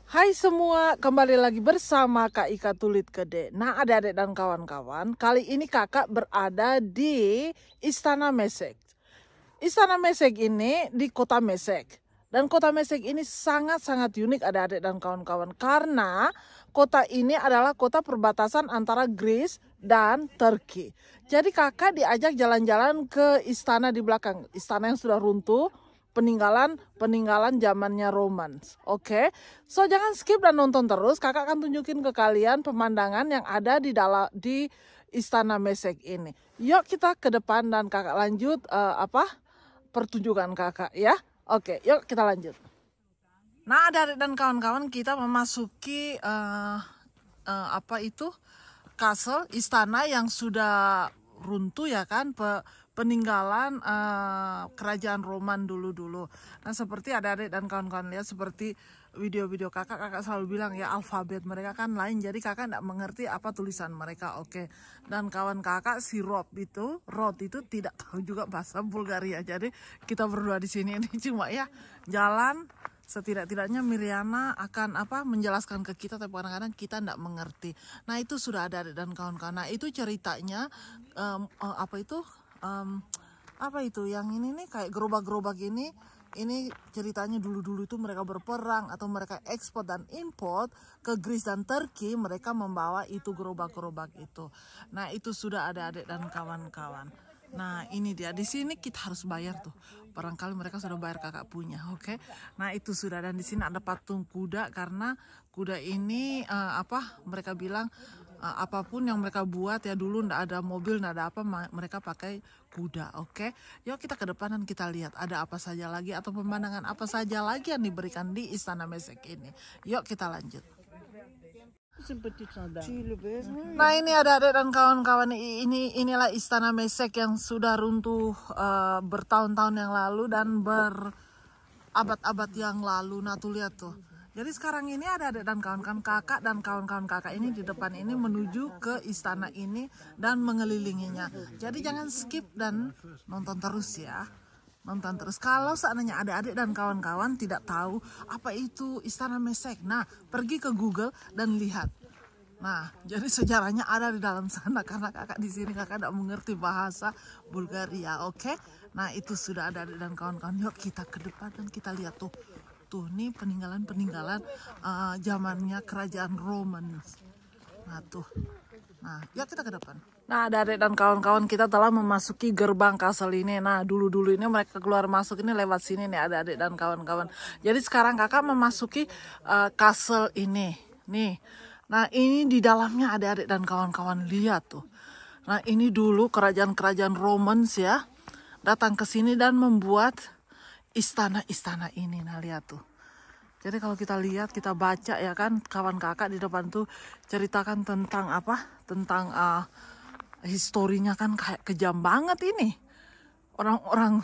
Hai semua, kembali lagi bersama Kak Ika Tulit Gede. Nah, adik-adik dan kawan-kawan, kali ini kakak berada di Istana Mesek. Istana Mesek ini di kota Mesek. Dan kota Mesek ini sangat-sangat unik adik-adik dan kawan-kawan. Karena kota ini adalah kota perbatasan antara Greece dan Turki. Jadi kakak diajak jalan-jalan ke istana di belakang. Istana yang sudah runtuh. Peninggalan zamannya Romans. Oke. So jangan skip dan nonton terus. Kakak akan tunjukin ke kalian pemandangan yang ada di Istana Mesek ini. Yuk kita ke depan dan kakak lanjut pertunjukan kakak ya. Oke, yuk kita lanjut. Nah, adik dan kawan-kawan, kita memasuki castle, istana yang sudah runtuh ya kan, peninggalan kerajaan Roman dulu-dulu. Nah, seperti adik-adik dan kawan-kawan lihat, seperti video-video kakak selalu bilang ya, alfabet mereka kan lain, jadi kakak tidak mengerti apa tulisan mereka. Oke. Dan kawan kakak si Rod itu tidak tahu juga bahasa Bulgaria, jadi kita berdua di sini ini cuma ya jalan. Setidak-tidaknya Miriana akan menjelaskan ke kita, tapi kadang-kadang kita tidak mengerti. Nah, itu sudah ada dan kawan-kawan. Nah, itu ceritanya yang ini nih kayak gerobak-gerobak ini ceritanya dulu-dulu itu mereka berperang atau mereka ekspor dan import ke Greece dan Turki, mereka membawa itu gerobak-gerobak itu. Nah, itu sudah ada adik dan kawan-kawan. Nah, ini dia, di sini kita harus bayar tuh. Barangkali mereka sudah bayar kakak punya, oke? Nah, itu sudah, dan di sini ada patung kuda karena kuda ini mereka bilang apapun yang mereka buat ya, dulu ndak ada mobil, ndak ada apa, mereka pakai kuda. Oke. Yuk kita ke depan dan kita lihat ada apa saja lagi atau pemandangan apa saja lagi yang diberikan di Istana Mesek ini. Yuk kita lanjut. Nah, ini ada adik dan kawan-kawan, inilah Istana Mesek yang sudah runtuh bertahun-tahun yang lalu dan berabad-abad yang lalu. Nah, tuh lihat tuh. Jadi sekarang ini ada adik dan kawan-kawan kakak dan kawan-kawan kakak ini di depan ini menuju ke istana ini dan mengelilinginya. Jadi jangan skip dan nonton terus ya. Nonton terus. Kalau seandainya adik-adik dan kawan-kawan tidak tahu apa itu Istana Mesek, nah pergi ke Google dan lihat. Nah, jadi sejarahnya ada di dalam sana karena kakak di sini kakak tidak mengerti bahasa Bulgaria, oke? Nah, itu sudah ada adik dan kawan-kawan. Yuk kita ke depan dan kita lihat tuh. Tuh, nih peninggalan zamannya kerajaan Roman. Nah, tuh. Nah, ya kita ke depan. Nah, adik dan kawan-kawan, kita telah memasuki gerbang castle ini. Nah, dulu-dulu ini mereka keluar masuk ini lewat sini nih, adik dan kawan-kawan. Jadi sekarang kakak memasuki castle ini. Nih. Nah, ini di dalamnya adik dan kawan-kawan, lihat tuh. Nah, ini dulu kerajaan-kerajaan Romans ya, datang ke sini dan membuat istana-istana ini. Nah, lihat tuh. Jadi kalau kita lihat, kita baca ya kan, kawan kakak di depan tuh ceritakan tentang tentang historinya kan, kayak kejam banget ini. Orang-orang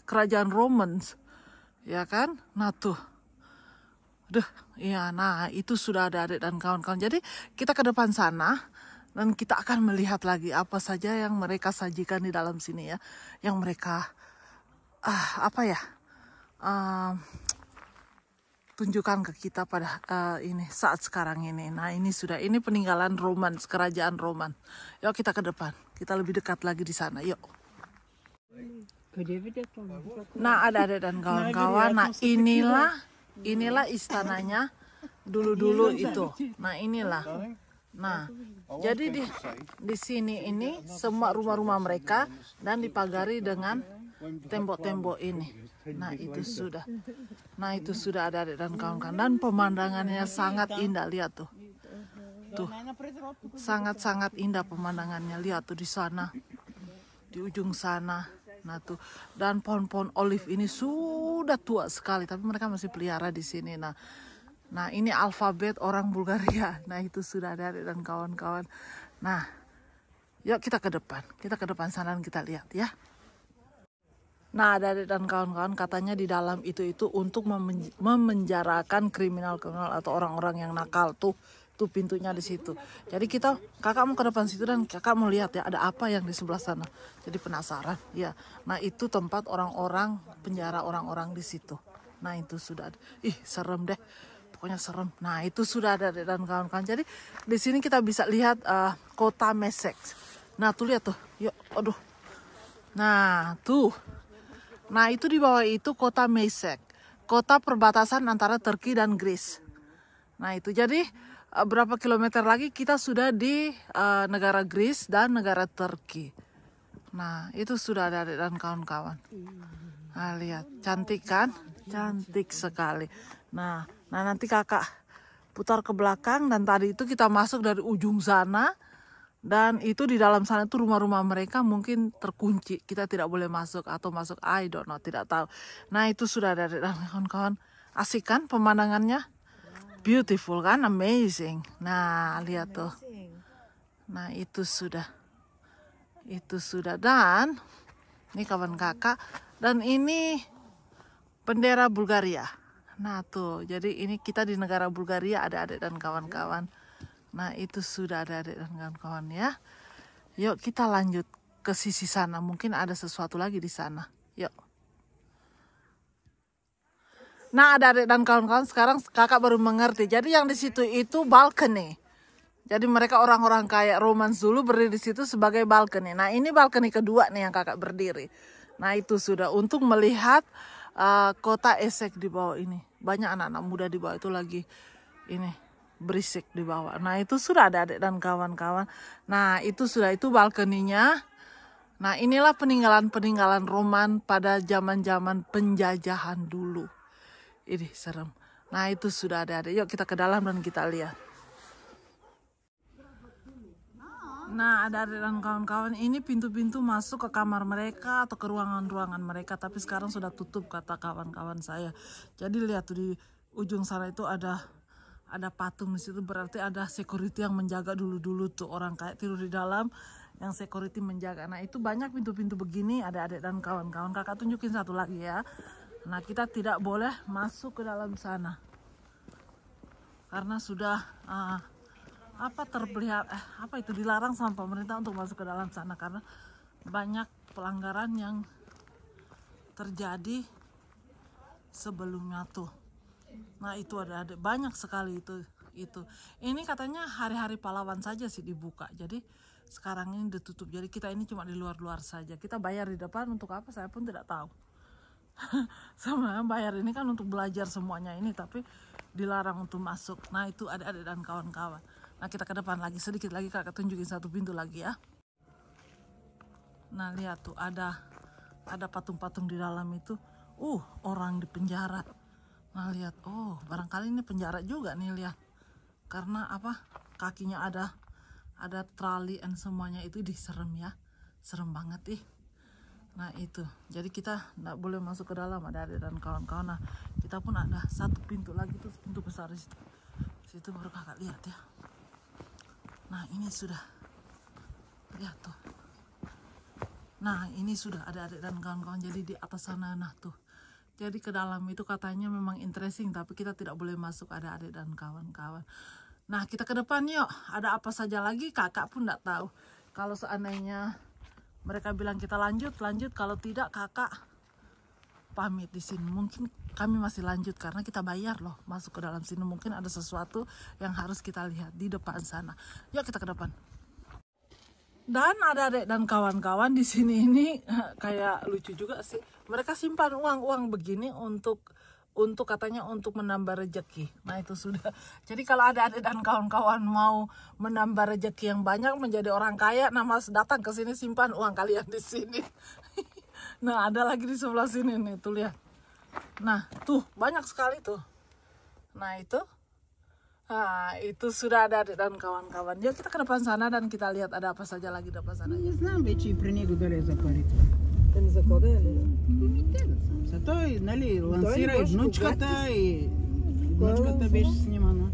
kerajaan Romans. Ya kan? Nah tuh. Iya, nah itu sudah ada adik dan kawan-kawan. Jadi kita ke depan sana dan kita akan melihat lagi apa saja yang mereka sajikan di dalam sini ya. Yang mereka tunjukkan ke kita pada ini saat sekarang ini. Nah, ini peninggalan Roman, kerajaan Roman. Yuk kita ke depan. Kita lebih dekat lagi di sana. Yuk. Nah, ada dan kawan-kawan. Nah, inilah istananya dulu-dulu itu. Nah, inilah. Nah, jadi di sini ini semua rumah-rumah mereka dan dipagari dengan tembok-tembok ini. Nah, itu sudah. Nah, itu sudah ada adik dan kawan-kawan. Dan pemandangannya sangat indah, lihat tuh. Tuh. Sangat-sangat indah pemandangannya, lihat tuh di sana. Di ujung sana. Nah, tuh. Dan pohon-pohon olive ini sudah tua sekali, tapi mereka masih pelihara di sini. Nah, ini alfabet orang Bulgaria. Nah, itu sudah ada adik dan kawan-kawan. Nah, yuk kita ke depan. Kita ke depan sana dan kita lihat ya. Nah, adik dan kawan-kawan, katanya di dalam itu untuk memenjarakan kriminal-kriminal atau orang-orang yang nakal. Tuh pintunya di situ. Jadi kakak mau ke depan situ dan kakak mau lihat ya ada apa yang di sebelah sana. Jadi penasaran ya. Nah, itu tempat orang-orang penjara orang-orang di situ. Nah, itu sudah. Ih, serem deh. pokoknya serem. Nah itu sudah ada dan kawan-kawan. Jadi di sini kita bisa lihat kota Mesek. Nah tuh lihat tuh, yuk, aduh. Nah tuh, nah itu di bawah itu kota Mesek, kota perbatasan antara Turki dan Greece. Nah itu jadi berapa kilometer lagi kita sudah di negara Greece dan negara Turki. Nah itu sudah ada dan kawan-kawan. Nah lihat, cantik kan? Cantik sekali. Nah nanti kakak putar ke belakang dan tadi itu kita masuk dari ujung sana. Dan itu di dalam sana itu rumah-rumah mereka mungkin terkunci. Kita tidak boleh masuk atau masuk, I don't know, tidak tahu. Nah itu sudah ada kawan-kawan. Asik kan pemandangannya? Beautiful kan? Amazing. Nah lihat tuh. Nah itu sudah. Itu sudah. Dan ini kawan kakak. Dan ini bendera Bulgaria. Nah tuh. Jadi ini kita di negara Bulgaria, ada adik dan kawan-kawan. Nah itu sudah ada adik dan kawan-kawan ya. Yuk kita lanjut ke sisi sana. Mungkin ada sesuatu lagi di sana. Yuk. Nah ada adik dan kawan-kawan, sekarang kakak baru mengerti. Jadi yang di situ itu balcony. Jadi mereka orang-orang kayak Romans dulu berdiri di situ sebagai balcony. Nah ini balcony kedua nih yang kakak berdiri. Nah itu sudah untuk melihat kota Esek di bawah ini. Banyak anak-anak muda di bawah itu lagi ini berisik di bawah. Nah itu sudah ada adik dan kawan-kawan. Nah itu sudah, itu balkoninya. Nah inilah peninggalan-peninggalan Roman pada zaman-zaman penjajahan dulu. Ini serem. Nah itu sudah ada adik. Yuk kita ke dalam dan kita lihat. Nah ada adik dan kawan-kawan, ini pintu-pintu masuk ke kamar mereka atau ke ruangan-ruangan mereka. Tapi sekarang sudah tutup kata kawan-kawan saya. Jadi lihat tuh di ujung sana itu ada patung di situ, berarti ada security yang menjaga dulu tuh, orang kayak tidur di dalam yang security menjaga. Nah itu banyak pintu-pintu begini ada adik dan kawan-kawan. Kakak tunjukin satu lagi ya. Nah kita tidak boleh masuk ke dalam sana karena sudah dilarang sama pemerintah untuk masuk ke dalam sana karena banyak pelanggaran yang terjadi sebelumnya tuh. Nah itu ada banyak sekali itu. Ini katanya hari-hari pahlawan saja sih dibuka. Jadi sekarang ini ditutup. Jadi kita ini cuma di luar-luar saja. Kita bayar di depan untuk apa? Saya pun tidak tahu. Sama bayar ini kan untuk belajar semuanya ini, tapi dilarang untuk masuk. Nah itu ada adik dan kawan-kawan. Nah kita ke depan lagi sedikit lagi, kakak tunjukin satu pintu lagi ya. Nah lihat tuh ada patung-patung di dalam itu. Orang di penjara. Nah lihat, barangkali ini penjara juga nih, lihat. Karena apa? Kakinya ada trali dan semuanya itu serem ya. Serem banget ih. Nah itu. Jadi kita nggak boleh masuk ke dalam, ada adik dan kawan-kawan. Nah kita pun ada satu pintu lagi tuh, pintu besar di situ. Situ baru kakak lihat ya. Nah ini sudah. Lihat tuh. Nah ini sudah ada adik dan kawan-kawan. Jadi di atas sana, nah tuh. Jadi ke dalam itu katanya memang interesting, tapi kita tidak boleh masuk, ada adik dan kawan-kawan. Nah kita ke depan yuk, ada apa saja lagi kakak pun tidak tahu. Kalau seandainya mereka bilang kita lanjut, kalau tidak kakak pamit di sini. Mungkin kami masih lanjut karena kita bayar loh masuk ke dalam sini. Mungkin ada sesuatu yang harus kita lihat di depan sana. Yuk kita ke depan. Dan ada adik dan kawan-kawan di sini ini kayak lucu juga sih. Mereka simpan uang-uang begini untuk katanya untuk menambah rezeki. Nah itu sudah. Jadi kalau ada adik dan kawan-kawan mau menambah rezeki yang banyak, menjadi orang kaya, nah mas datang ke sini simpan uang kalian di sini. Nah ada lagi di sebelah sini nih, tuh lihat. Nah tuh banyak sekali tuh. Nah itu. Nah, itu sudah ada adik dan kawan-kawan. Yuk kita ke depan sana dan kita lihat ada apa saja lagi di depan sana. Не знам вече и при него дали запарите. Те не закладали? Зато нали лансира и внучката беше снимана.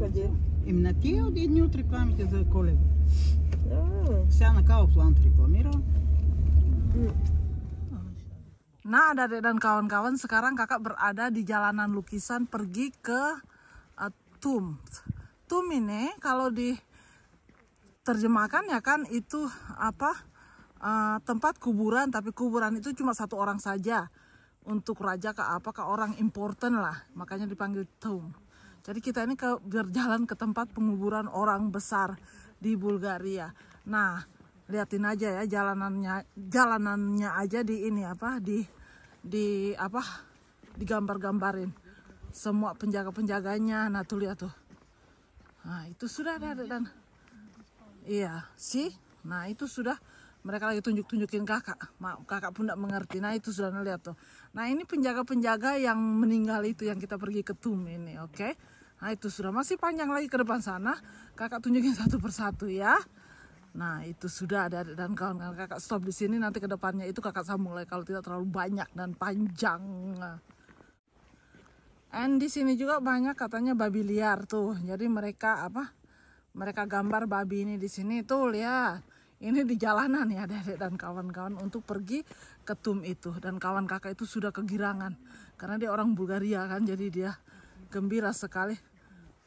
Къде? На тия от едни от рекламите за Коледа. Сега на Kaufland рекламира. Nah ada adik dan kawan-kawan, sekarang kakak berada di jalanan lukisan pergi ke Tum ini kalau diterjemahkan ya kan itu apa tempat kuburan, tapi kuburan itu cuma satu orang saja. untuk raja ke apa, ke orang important lah, makanya dipanggil tomb. Jadi kita ini berjalan ke tempat penguburan orang besar di Bulgaria. Nah, liatin aja ya jalanannya aja di ini apa, di apa, digambar-gambarin semua penjaga-penjaganya. Nah tuh lihat tuh, nah itu sudah ada dan iya sih, nah itu sudah mereka lagi tunjukin kakak, kakak pun tidak mengerti. Nah itu sudah lihat tuh, nah ini penjaga-penjaga yang meninggal itu yang kita pergi ke tomb ini, oke? Nah itu sudah, masih panjang lagi ke depan sana, kakak tunjukin satu persatu ya. Nah itu sudah ada dan kawan-kawan, kakak stop di sini, nanti ke depannya itu kakak sambung lagi kalau tidak terlalu banyak dan panjang. And di sini juga banyak katanya babi liar tuh. Jadi mereka apa? Mereka gambar babi ini di sini tuh lihat. Ini di jalanan ya Dedek dan kawan-kawan untuk pergi ke tomb itu. Dan kawan kakak itu sudah kegirangan karena dia orang Bulgaria kan, jadi dia gembira sekali.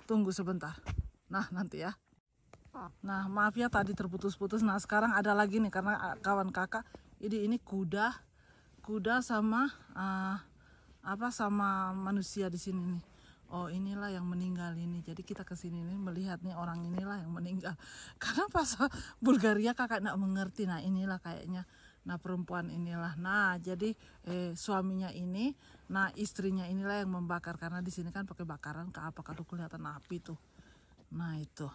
Tunggu sebentar. Nah nanti ya. Nah maaf ya tadi terputus-putus. Nah sekarang ada lagi nih karena kawan kakak ini kuda sama apa sama manusia di sini nih. Oh inilah yang meninggal ini. Jadi kita kesini nih melihat nih orang inilah yang meninggal. Karena pas Bulgaria kakak nggak mengerti. Nah inilah kayaknya. Nah perempuan inilah. Nah jadi suaminya ini. Nah istrinya inilah yang membakar. Karena di sini kan pakai bakaran ke apa, kalau kelihatan api tuh. Nah itu.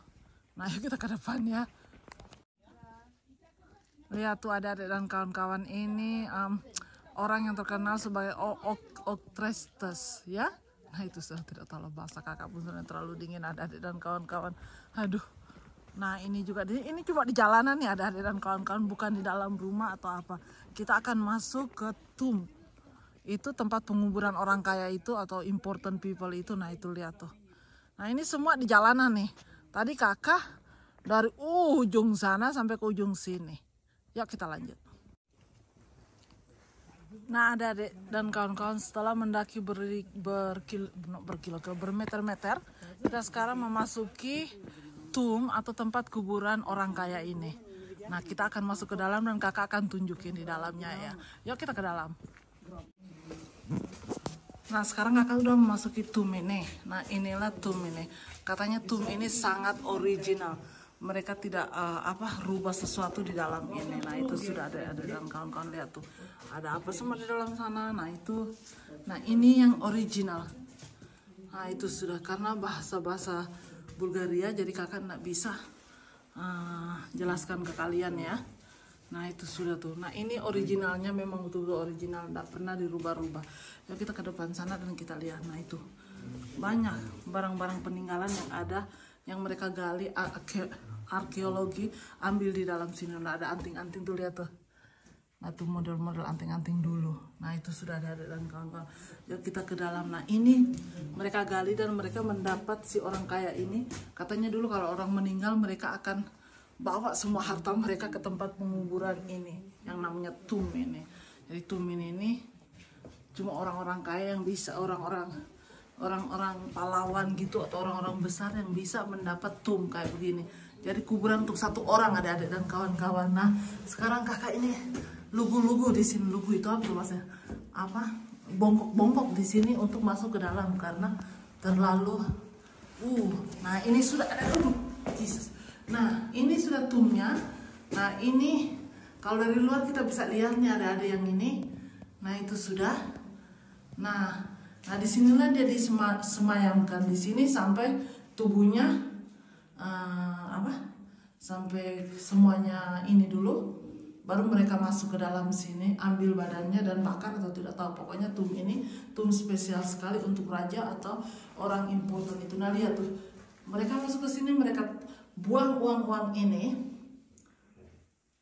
Nah yuk kita ke depan ya. Lihat tuh ada adik dan kawan-kawan ini. Orang yang terkenal sebagai Oktrestes ya. Nah itu sudah tidak tahu bahasa kakak pun sudah terlalu dingin adik-adik dan kawan-kawan. Aduh. Nah ini juga ini cuma di jalanan ya adik-adik dan kawan-kawan, bukan di dalam rumah atau apa. Kita akan masuk ke tomb. Itu tempat penguburan orang kaya itu atau important people itu. Nah itu lihat tuh. Nah ini semua di jalanan nih. Tadi kakak dari ujung sana sampai ke ujung sini. Yuk kita lanjut. Nah adik-adik dan kawan-kawan, setelah mendaki bermeter-meter, kita sekarang memasuki tomb atau tempat kuburan orang kaya ini. Nah kita akan masuk ke dalam dan kakak akan tunjukin di dalamnya ya. Yuk kita ke dalam. Nah sekarang kakak udah memasuki tomb ini. Nah inilah tomb ini. Katanya tomb ini sangat original. Mereka tidak rubah sesuatu di dalam ini. Nah itu sudah ada dalam kawan-kawan lihat tuh. Ada apa semua di dalam sana. Nah itu. Nah ini yang original. Nah itu sudah karena bahasa Bulgaria jadi kakak nggak bisa jelaskan ke kalian ya. Nah itu sudah tuh. Nah ini originalnya memang betul-betul original, nggak pernah dirubah-rubah. Ya kita ke depan sana dan kita lihat. Nah itu banyak barang-barang peninggalan yang ada, yang mereka gali arkeologi ambil di dalam sini. Nah ada anting-anting tuh lihat tuh. Nah tuh model-model anting-anting dulu. Nah itu sudah ada dan kawan-kawan. Yuk kita ke dalam. Nah ini mereka gali dan mereka mendapat si orang kaya ini. Katanya dulu kalau orang meninggal mereka akan bawa semua harta mereka ke tempat penguburan ini yang namanya tomb ini. Jadi tomb ini cuma orang-orang kaya yang bisa, orang-orang pahlawan gitu atau orang-orang besar yang bisa mendapat tomb kayak begini. Jadi kuburan untuk satu orang adik-adik dan kawan-kawan. Nah sekarang kakak ini lugu-lugu di sini. Lugu itu apa maksudnya? Apa? Bongkok-bongkok di sini untuk masuk ke dalam karena terlalu. Nah ini sudah ada. Jesus. Nah ini sudah tombnya. Nah ini kalau dari luar kita bisa lihat nih ada yang ini. Nah itu sudah. Nah disinilah dia disemayamkan di sini sampai tubuhnya sampai semuanya ini dulu, baru mereka masuk ke dalam sini, ambil badannya dan bakar atau tidak tahu. Pokoknya tomb ini tomb spesial sekali untuk raja atau orang important itu. Nah lihat tuh, mereka masuk ke sini, mereka buang uang ini.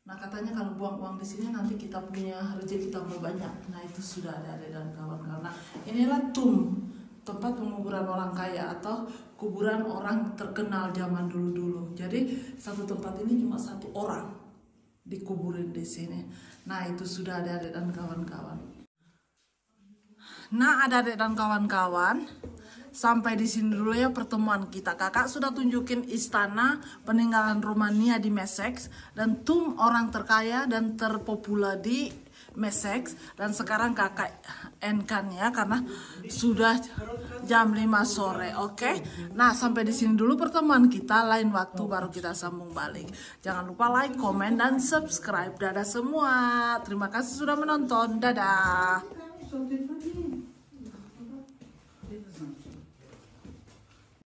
Nah katanya kalau buang uang di sini nanti kita punya rezeki tambah banyak. Nah itu sudah ada dan kawan-kawan. Nah inilah tomb, tempat penguburan orang kaya atau kuburan orang terkenal zaman dulu-dulu. Jadi satu tempat ini cuma satu orang dikuburin di sini. Nah itu sudah ada dan kawan-kawan. Nah adik-adik dan kawan-kawan, sampai di sini dulu ya pertemuan kita. Kakak sudah tunjukin istana peninggalan Romania di Messex dan tomb orang terkaya dan terpopuler di mesek dan sekarang kakak endkan ya karena sudah jam 5 sore. Oke. Nah, sampai di sini dulu pertemuan kita, lain waktu baru kita sambung balik. Jangan lupa like, komen dan subscribe. Dadah semua. Terima kasih sudah menonton. Dadah.